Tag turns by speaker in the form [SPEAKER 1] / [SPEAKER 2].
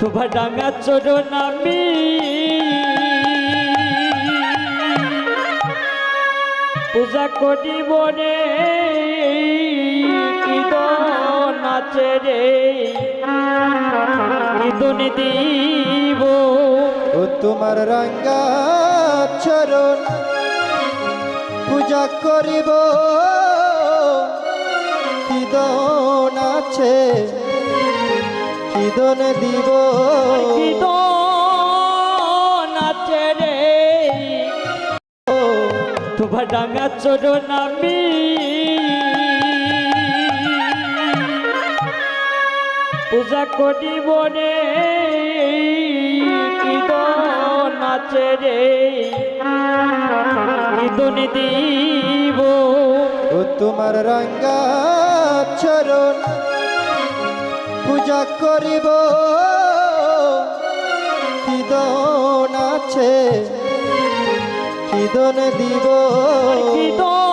[SPEAKER 1] তোমার ডাঙা চরণ আমি পূজা করিব রে কীর্তন নাচে রে কীর্তন দিব
[SPEAKER 2] ও তোমার রঙ্গা চরণ পূজা করিব কীর্তন আছে কীর্তন দিব
[SPEAKER 1] কীর্তন নাচে রে তোমার ডাঙা চরণ আমি পূজা করিব রে কীর্তন নাচে রে কীর্তন দিব
[SPEAKER 2] ও তোমার রঙ্গা চরণ পূজা করিব কীর্তন আছে কীর্তন দিব
[SPEAKER 1] কীর্তন